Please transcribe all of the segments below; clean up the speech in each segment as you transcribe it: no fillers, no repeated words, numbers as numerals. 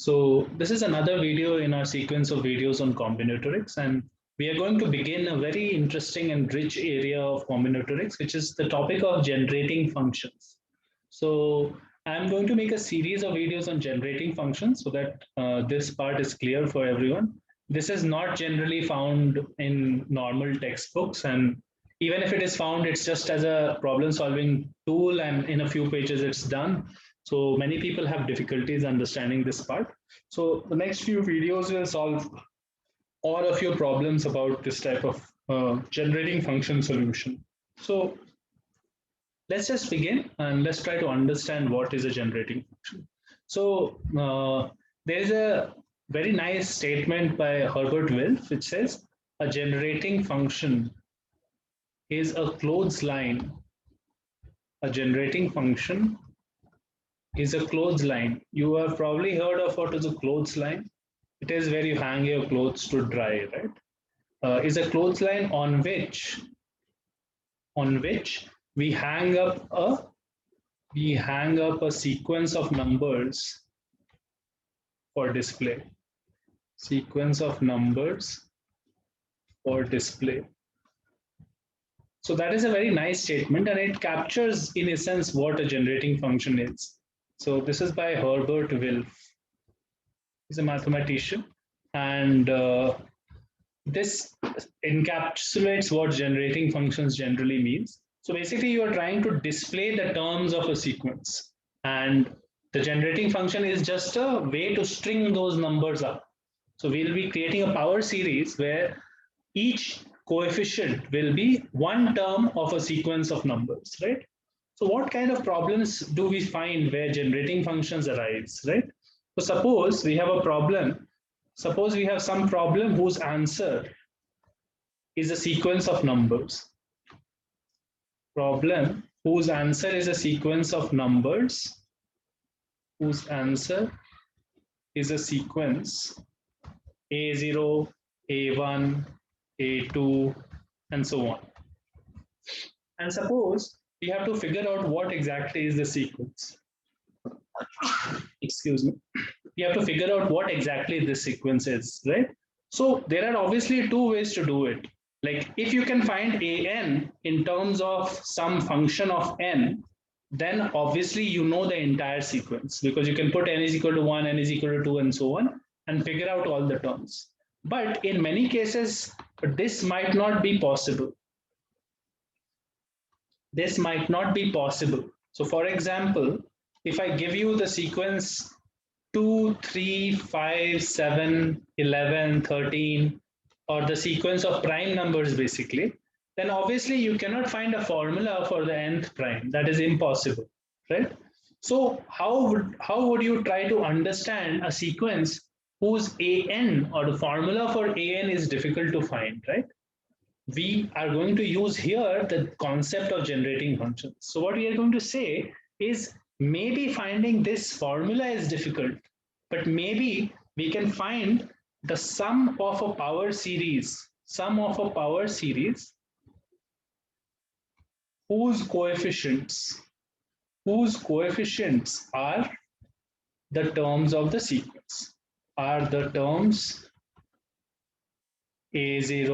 So this is another video in our sequence of videos on combinatorics, and we are going to begin a very interesting and rich area of combinatorics, which is the topic of generating functions. So I'm going to make a series of videos on generating functions so that this part is clear for everyone. This is not generally found in normal textbooks, and even if it is found, it's just as a problem solving tool, and in a few pages it's done. So many people have difficulties understanding this part. So the next few videos will solve all of your problems about this type of generating function solution. So let's just begin and let's try to understand what is a generating function. So there's a very nice statement by Herbert Wilf which says a generating function is a clothesline. A generating function is a clothesline. You have probably heard of what is a clothesline. It is where you hang your clothes to dry, right? Is a clothesline on which we hang up a sequence of numbers for display. Sequence of numbers for display. So that is a very nice statement, and it captures in essence what a generating function is. So this is by Herbert Wilf. He's a mathematician, and this encapsulates what generating functions generally means. So basically you are trying to display the terms of a sequence, and the generating function is just a way to string those numbers up. So we'll be creating a power series where each coefficient will be one term of a sequence of numbers, right? So what kind of problems do we find where generating functions arise, right? So suppose we have a problem. Suppose we have some problem whose answer is a sequence of numbers. Problem whose answer is a sequence of numbers, whose answer is a sequence A0, A1, A2, and so on. And suppose we have to figure out what exactly is the sequence. Excuse me. We have to figure out what exactly this sequence is, right? So there are obviously two ways to do it. Like if you can find an in terms of some function of n, then obviously you know the entire sequence because you can put n is equal to 1, n is equal to 2, and so on, and figure out all the terms. But in many cases, this might not be possible. This might not be possible. So for example, if I give you the sequence 2, 3, 5, 7, 11, 13, or the sequence of prime numbers basically, then obviously you cannot find a formula for the nth prime. That is impossible, right? So how would you try to understand a sequence whose an or the formula for an is difficult to find, right? We are going to use here the concept of generating functions. So what we are going to say is maybe finding this formula is difficult, but maybe we can find the sum of a power series whose coefficients are the terms of the sequence, are the terms A0,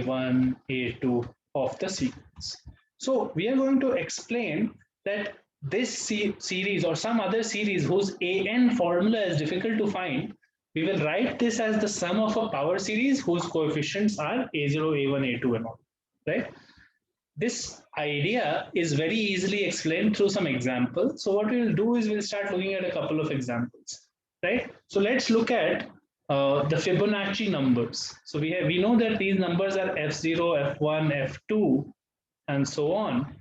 A1, A2 of the sequence. So we are going to explain that this series or some other series whose an formula is difficult to find, we will write this as the sum of a power series whose coefficients are A0, A1, A2 and all, right? This idea is very easily explained through some examples. So what we'll do is we'll start looking at a couple of examples, right? So let's look at the Fibonacci numbers. So we know that these numbers are F0, F1, F2, and so on,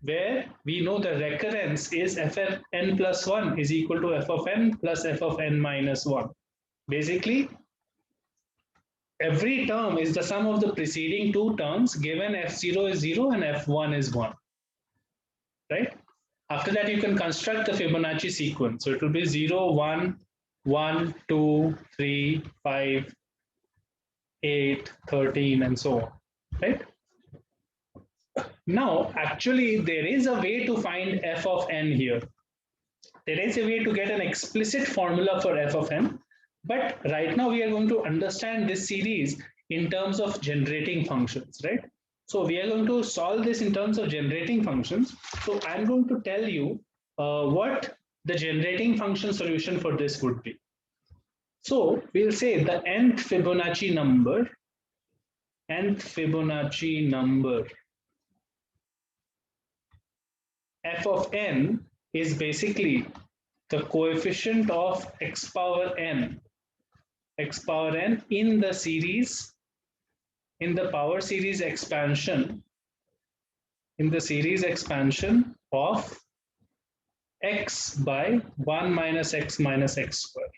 where we know the recurrence is Fn plus 1 is equal to f of n plus f of n minus 1. Basically, every term is the sum of the preceding two terms given f0 is 0 and f1 is 1, right? After that, you can construct the Fibonacci sequence. So it will be 0, 1, 1, 2, 3, 5, 8, 13, and so on, right? Now, actually, there is a way to find f of n here. There is a way to get an explicit formula for f of n, but right now we are going to understand this series in terms of generating functions, right? So we are going to solve this in terms of generating functions. So I'm going to tell you what the generating function solution for this would be. So we'll say the nth Fibonacci number f of n is basically the coefficient of x power n in the series, in the power series expansion, of x by 1 minus x square.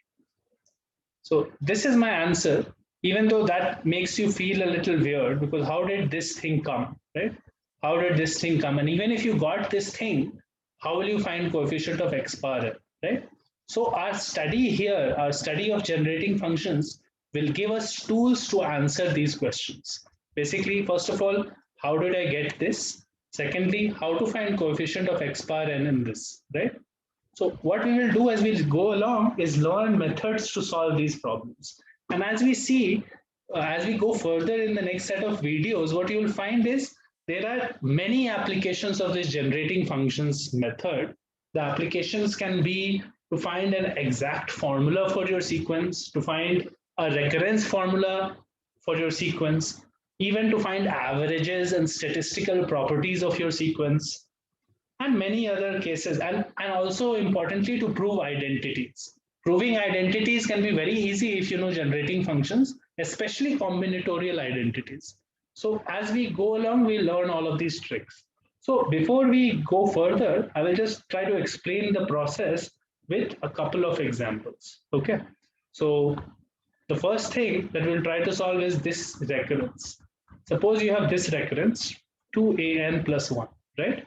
So this is my answer, even though that makes you feel a little weird, because how did this thing come, right? How did this thing come? And even if you got this thing, how will you find coefficient of x power n, right? So our study here, our study of generating functions, will give us tools to answer these questions. Basically, first of all, how did I get this? Secondly, how to find coefficient of x power n in this, right? So what we will do as we go along is learn methods to solve these problems. And as we see, as we go further in the next set of videos, what you will find is there are many applications of this generating functions method. The applications can be to find an exact formula for your sequence, to find a recurrence formula for your sequence, even to find averages and statistical properties of your sequence, and many other cases, and also importantly to prove identities. Proving identities can be very easy if you know generating functions, especially combinatorial identities. So as we go along, we learn all of these tricks. So before we go further, I will just try to explain the process with a couple of examples. Okay. So the first thing that we'll try to solve is this recurrence. Suppose you have this recurrence 2an plus 1, right?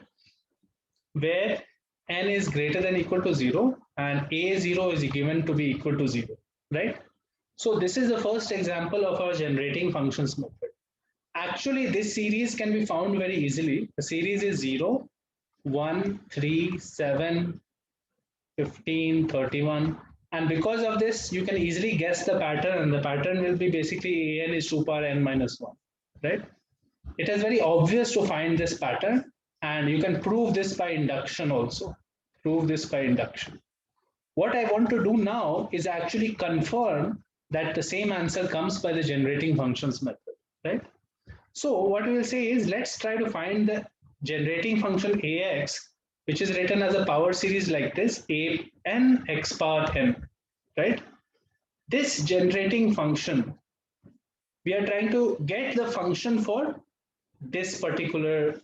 Where n is greater than equal to 0 and a0 is given to be equal to 0, right? So this is the first example of our generating functions method. Actually, this series can be found very easily. The series is 0, 1, 3, 7, 15, 31. And because of this, you can easily guess the pattern, and the pattern will be basically an is 2 power n minus 1, right? It is very obvious to find this pattern, and you can prove this by induction also. Prove this by induction. What I want to do now is actually confirm that the same answer comes by the generating functions method, right? So what we will say is, let's try to find the generating function ax, which is written as a power series like this, a n x power n, right? This generating function, we are trying to get the function for this particular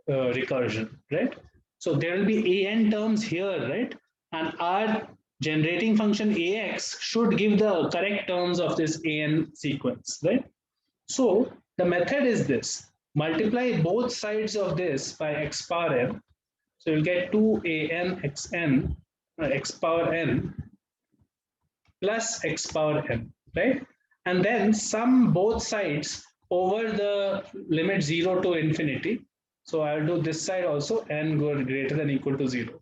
recursion, right? So there will be an terms here, right? And our generating function ax should give the correct terms of this an sequence, right? So the method is this: multiply both sides of this by x power n. So you'll get 2an xn x power n plus x power n, right? And then sum both sides over the limit 0 to infinity. So I'll do this side also, n greater than equal to 0.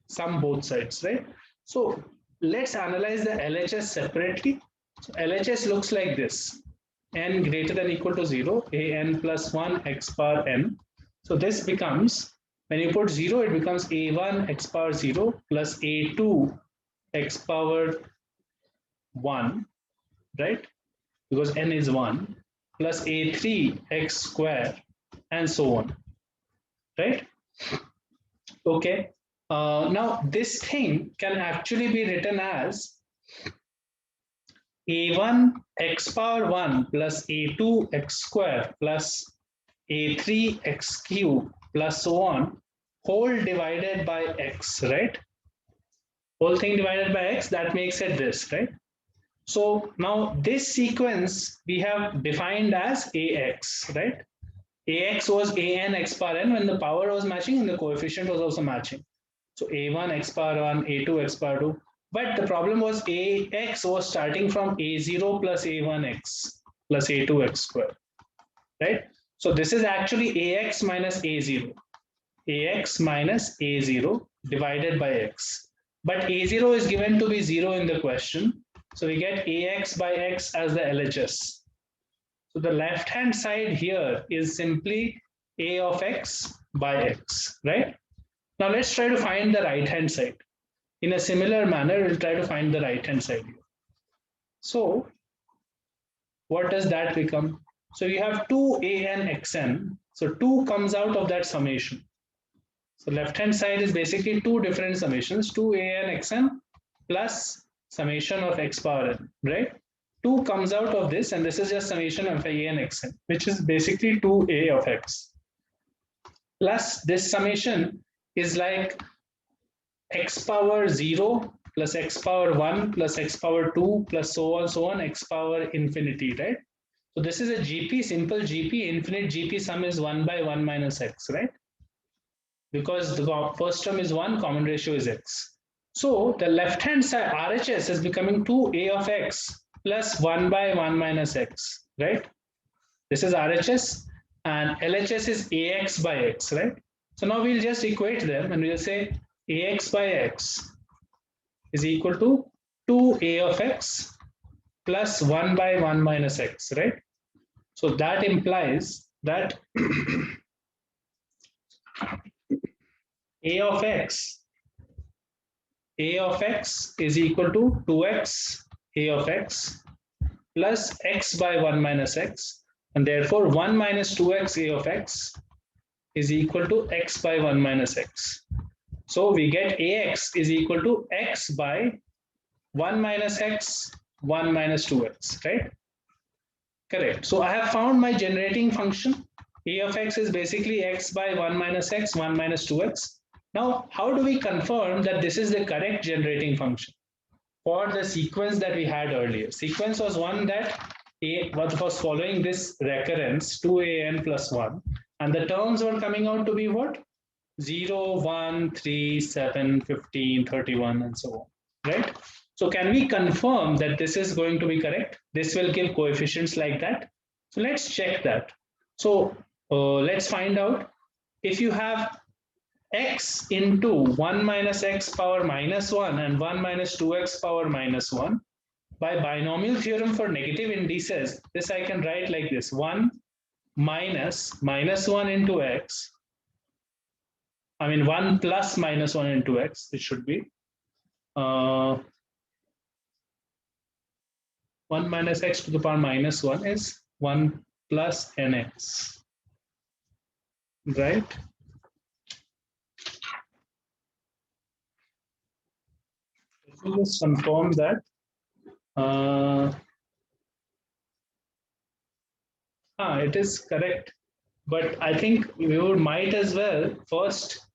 Sum both sides, right? So let's analyze the LHS separately. So LHS looks like this: n greater than equal to 0, an plus 1 x power n. So this becomes, when you put 0, it becomes a1 x power 0 plus a2 x power 1, right? Because n is 1, plus a3 x square, and so on, right? Okay. Now this thing can actually be written as a1 x power 1 plus a2 x square plus a3 x cube plus so on, whole divided by x, right? Whole thing divided by x, that makes it this, right? So now this sequence we have defined as ax, right? Ax was an x power n when the power was matching and the coefficient was also matching. So a1 x power 1, a2 x power 2. But the problem was ax was starting from a0 plus a1x plus a2x square, right? So this is actually ax minus a0. Ax minus a0 divided by x. but A0 is given to be 0 in the question. So we get AX by X as the LHS. So the left hand side here is simply A of X by X, right? Now let's try to find the right hand side. In a similar manner, we'll try to find the right hand side here. So what does that become? So you have 2an xn. So 2 comes out of that summation. So left hand side is basically two different summations, 2an xn plus summation of x power n, right? 2 comes out of this, and this is just summation of a and xn, which is basically 2a of x. Plus this summation is like x power 0 plus x power 1 plus x power 2 plus so on, x power infinity, right? So this is a GP, simple GP, infinite GP sum is 1 by 1 minus x, right? Because the first term is 1, common ratio is x. So the left hand side RHS is becoming 2a of x plus 1 by 1 minus x, right? This is RHS, and LHS is ax by x, right? So now we'll just equate them and we'll say ax by x is equal to 2a of x plus 1 by 1 minus x, right? So that implies that a of x is equal to 2x a of x plus x by 1 minus x, and therefore 1 minus 2x a of x is equal to x by 1 minus x. So we get ax is equal to x by 1 minus x, 1 minus 2x, right? Correct. So I have found my generating function. A of x is basically x by 1 minus x, 1 minus 2x. Now, how do we confirm that this is the correct generating function for the sequence that we had earlier? Sequence was one that was following this recurrence 2an plus 1, and the terms were coming out to be what? 0, 1, 3, 7, 15, 31, and so on, right? So can we confirm that this is going to be correct? This will give coefficients like that. So let's check that. So let's find out. If you have x into 1 minus x power minus 1 and 1 minus 2x power minus 1, by binomial theorem for negative indices, this I can write like this: 1 minus minus 1 into x, 1 plus minus 1 into x, it should be 1 minus x to the power minus 1 is 1 plus nx, right? Let me just confirm that. It is correct, but I think we might as well first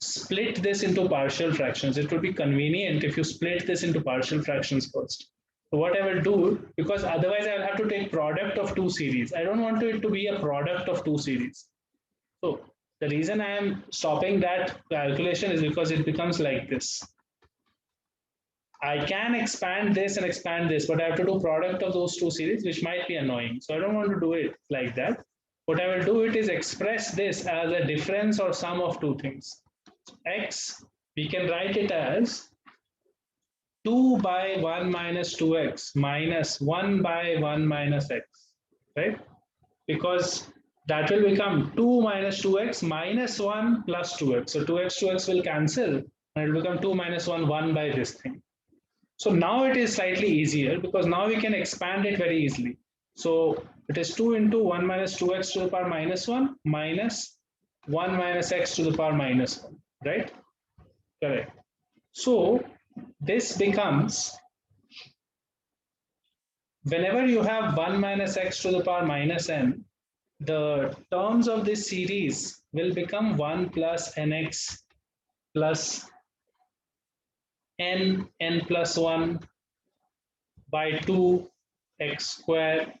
split this into partial fractions. It would be convenient if you split this into partial fractions first. So what I will do, because otherwise I will have to take product of two series. I don't want it to be a product of two series. So the reason I am stopping that calculation is because it becomes like this. I can expand this and expand this, but I have to do product of those two series, which might be annoying. So I don't want to do it like that. What I will do it is express this as a difference or sum of two things. X, we can write it as 2 by 1 minus 2x minus 1 by 1 minus x, right? Because that will become 2 minus 2x minus 1 plus 2x. So 2x, 2x will cancel, and it will become 2 minus 1, 1 by this thing. So now it is slightly easier because now we can expand it very easily. So it is 2 into 1 minus 2x to the power minus 1 minus 1 minus x to the power minus 1, right? Correct. So this becomes, whenever you have 1 minus x to the power minus n, the terms of this series will become 1 plus nx plus n plus 1 by 2 x square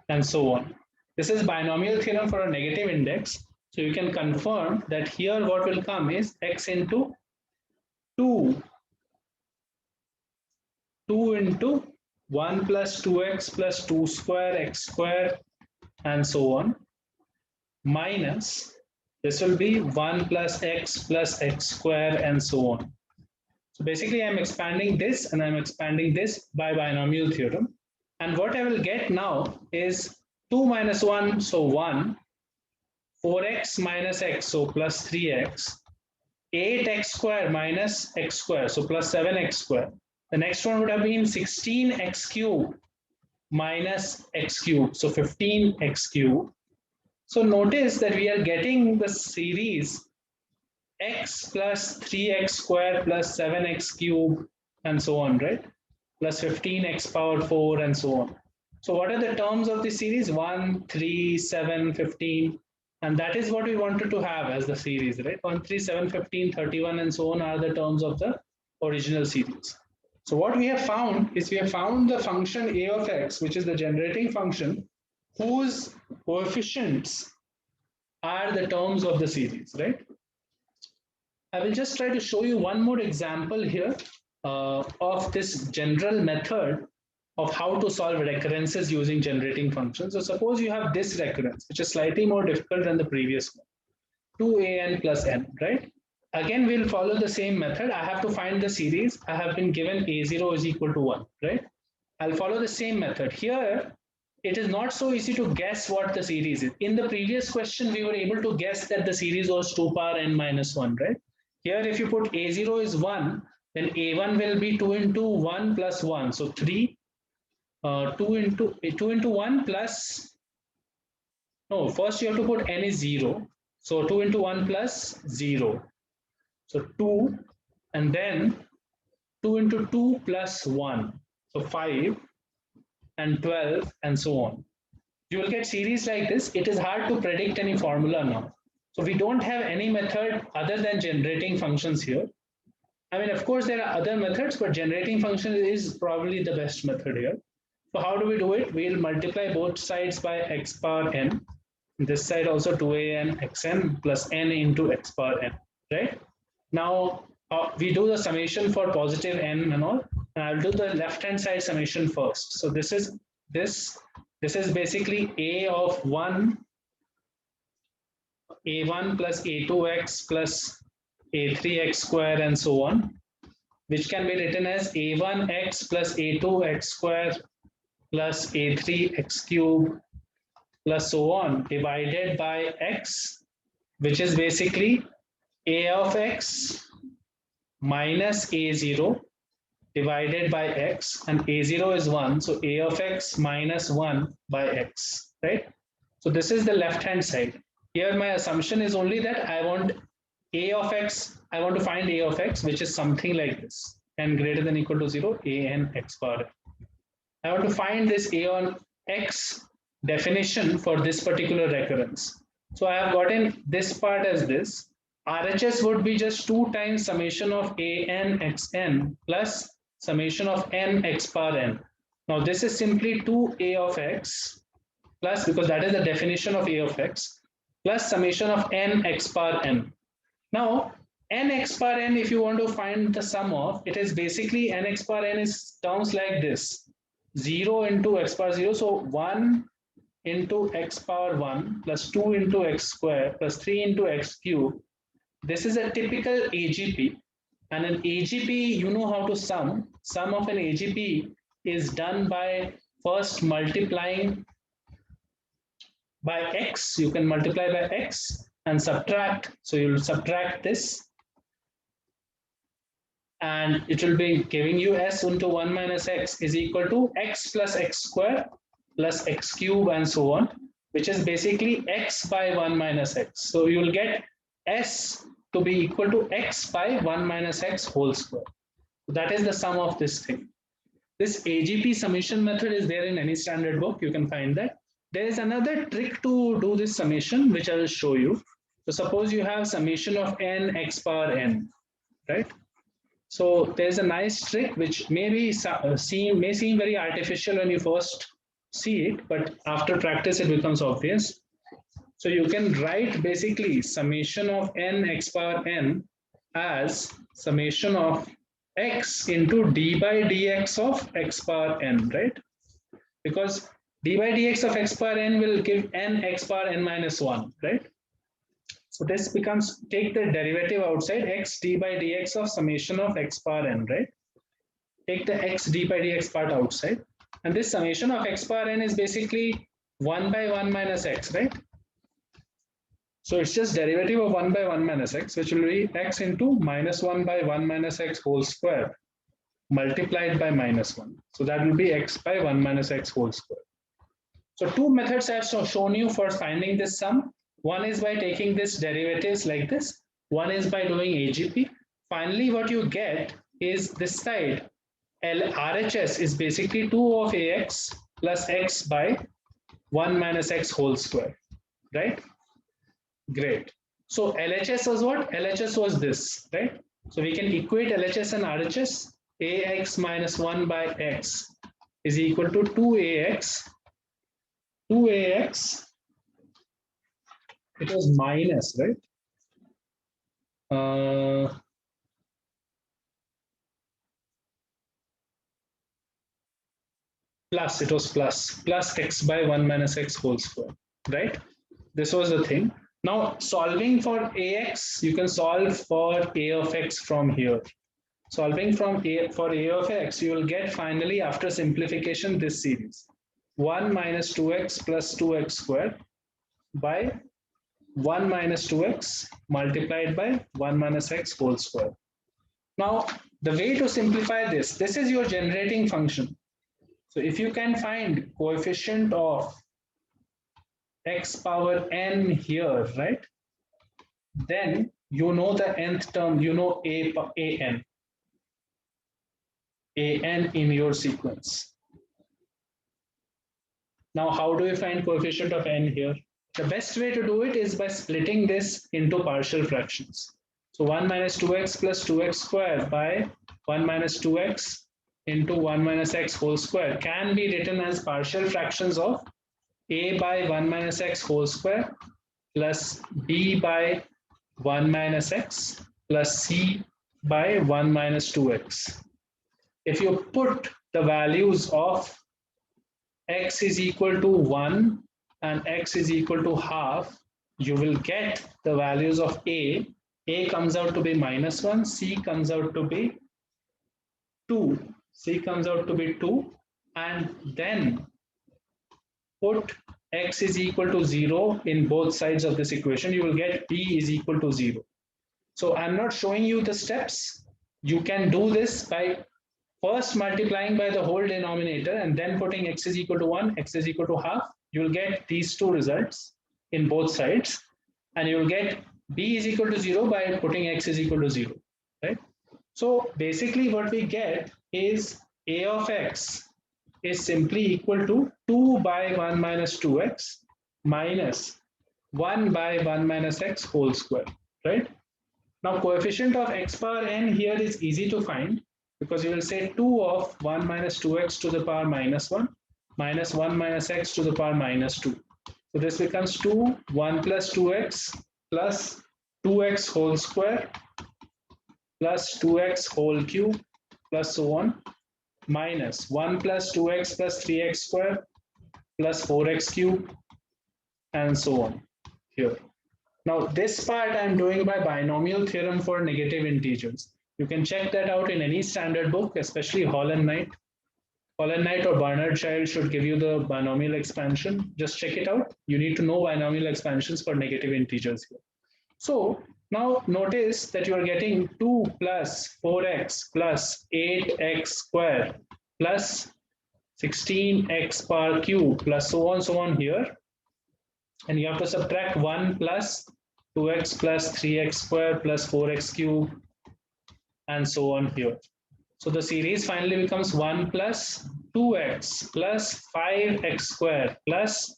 and so on. This is binomial theorem for a negative index. So you can confirm that here what will come is x into 2 into 1 plus 2x plus 2 square x square and so on, minus this will be 1 plus x square and so on. So basically I'm expanding this and I'm expanding this by binomial theorem. And what I will get now is 2 minus 1, so 1, 4x minus x, so plus 3x, 8x square minus x square, so plus 7x square. The next one would have been 16x cube minus x cube, so 15x cube. So notice that we are getting the series x plus 3x square plus 7x cube and so on, right? Plus 15x power 4 and so on. So what are the terms of the series? 1, 3, 7, 15. And that is what we wanted to have as the series, right? 1, 3, 7, 15, 31 and so on are the terms of the original series. So what we have found is we have found the function a of x, which is the generating function, whose coefficients are the terms of the series, right? I will just try to show you one more example here of this general method of how to solve recurrences using generating functions. So suppose you have this recurrence, which is slightly more difficult than the previous one, 2an plus n, right? Again, we'll follow the same method. I have to find the series. I have been given a0 is equal to 1, right? I'll follow the same method. Here, it is not so easy to guess what the series is. In the previous question, we were able to guess that the series was 2 power n minus 1, right? Here, if you put a0 is 1, then a1 will be 2 into 1 plus 1. So 3, 2 into 1 plus, no, first you have to put n is 0. So 2 into 1 plus 0. So 2, and then 2 into 2 plus 1. So 5 and 12 and so on. You will get series like this. It is hard to predict any formula now. So we don't have any method other than generating functions here. I mean, of course, there are other methods, but generating function is probably the best method here. So how do we do it? We'll multiply both sides by x power n. This side also 2an xn plus n into x power n, right? Now, we do the summation for positive n and all, and I'll do the left-hand side summation first. So this is basically a of 1, a1 plus a2x plus a3x square and so on, which can be written as a1x plus a2x square plus a3x cube plus so on divided by x, which is basically a of x minus a0 divided by x, and a0 is 1, so a of x minus 1 by x, right? So this is the left hand side. Here my assumption is only that I want a of x, I want to find a of x, which is something like this, n greater than equal to 0, a n x power n. I want to find this a on x definition for this particular recurrence. So I have gotten this part as this. RHS would be just 2 times summation of a n x n plus summation of n x power n. Now this is simply 2a of x plus, because that is the definition of a of x, plus summation of n x power n. Now n x power n, if you want to find the sum of, it is basically n x power n is terms like this, 0 into x power 0, so 1 into x power 1 plus 2 into x square plus 3 into x cube. This is a typical AGP, and an AGP, you know how to sum. Sum of an AGP is done by first multiplying by x. You can multiply by x and subtract. So you'll subtract this, and it will be giving you s into 1 minus x is equal to x plus x square plus x cube and so on, which is basically x by 1 minus x. So you will get s to be equal to x by 1 minus x whole square. So that is the sum of this thing. This AGP summation method is there in any standard book. You can find that. There is another trick to do this summation, which I will show you. So suppose you have summation of n x power n, right? So there's a nice trick which may seem very artificial when you first see it, but after practice it becomes obvious. So you can write basically summation of n x power n as summation of x into d by dx of x power n, right? Because d by dx of x power n will give n x power n minus 1, right? So this becomes, take the derivative outside, x d by dx of summation of x power n, right? Take the x d by dx part outside. And this summation of x power n is basically 1 by 1 minus x, right? So it's just derivative of 1 by 1 minus x, which will be x into minus 1 by 1 minus x whole square multiplied by minus 1. So that will be x by 1 minus x whole square. So two methods I have shown you for finding this sum. One is by taking this derivatives like this. One is by doing AGP. Finally, what you get is this side. RHS is basically 2 of AX plus x by 1 minus x whole square, right? Great. So LHS was what? LHS was this, right? So we can equate LHS and RHS. AX minus 1 by x is equal to 2AX. 2AX, it was minus, right? Plus, it was plus x by 1 minus x whole square, right? This was the thing. Now, solving for AX, you can solve for A of x from here. Solving from for A of x, you will get finally, after simplification, this series. 1 minus 2x plus 2x squared by 1 minus 2x multiplied by 1 minus x whole square. Now, the way to simplify this is your generating function. So if you can find coefficient of x power n here, right? Then you know the nth term, you know an in your sequence. Now, how do you find coefficient of n here? The best way to do it is by splitting this into partial fractions. So 1 minus 2x plus 2x squared by 1 minus 2x into 1 minus x whole square can be written as partial fractions of a by 1 minus x whole square plus b by 1 minus x plus c by 1 minus 2x. If you put the values of x is equal to 1 and x is equal to half, you will get the values of a. A comes out to be minus 1, c comes out to be 2. C comes out to be 2, and then put x is equal to 0 in both sides of this equation, you will get b is equal to 0. So I'm not showing you the steps. You can do this by first multiplying by the whole denominator and then putting x is equal to 1, x is equal to half. You will get these two results in both sides, and you will get b is equal to 0 by putting x is equal to 0, right? So basically what we get is a of x is simply equal to 2 by 1 minus 2x minus 1 by 1 minus x whole square, right? Now coefficient of x power n here is easy to find, because you will say 2 of 1 minus 2x to the power minus 1 minus 1 minus x to the power minus 2. So this becomes 2, 1 plus 2x plus 2x whole square plus 2x whole cube plus so on, minus 1 plus 2x plus 3x square plus 4x cube and so on here. Now this part I am doing by binomial theorem for negative integers. You can check that out in any standard book, especially Hall and Knight. Hall and Knight or Barnard Child should give you the binomial expansion. Just check it out. You need to know binomial expansions for negative integers here. So now notice that you are getting 2 plus 4x plus 8x square plus 16x power cube plus so on here. And you have to subtract 1 plus 2x plus 3x square plus 4x cube and so on here. So the series finally becomes 1 plus 2x plus 5x square plus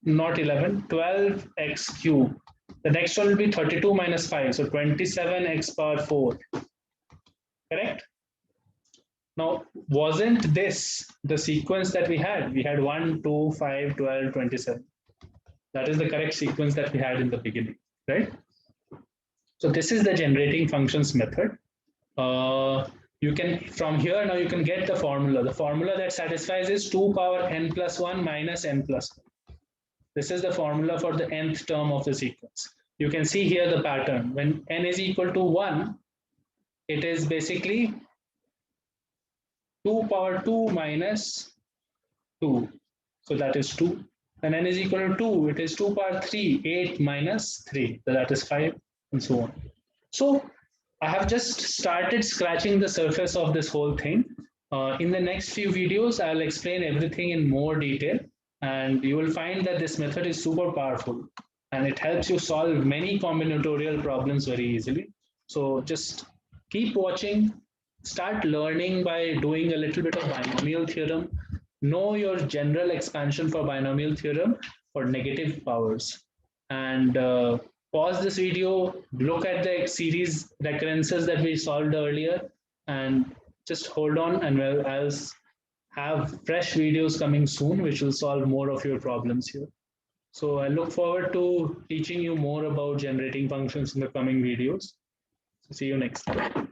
12x cube. The next one will be 32 minus 5, so 27x power 4. Correct? Now, wasn't this the sequence that we had? We had 1, 2, 5, 12, 27. That is the correct sequence that we had in the beginning, right? So this is the generating functions method. You can, from here now you can get the formula. The formula that satisfies is 2 power n plus 1 minus n plus 1. This is the formula for the nth term of the sequence. You can see here the pattern. When n is equal to 1, it is basically 2 power 2 minus 2. So that is 2. When n is equal to 2, it is 2 power 3, 8 minus 3. So that is 5, and so on. So I have just started scratching the surface of this whole thing. In the next few videos, I'll explain everything in more detail, and you will find that this method is super powerful and it helps you solve many combinatorial problems very easily. So just keep watching, start learning by doing a little bit of binomial theorem, know your general expansion for binomial theorem for negative powers, and pause this video, look at the series recurrences that we solved earlier, and just hold on, and I'll have fresh videos coming soon which will solve more of your problems here. So I look forward to teaching you more about generating functions in the coming videos. So see you next time.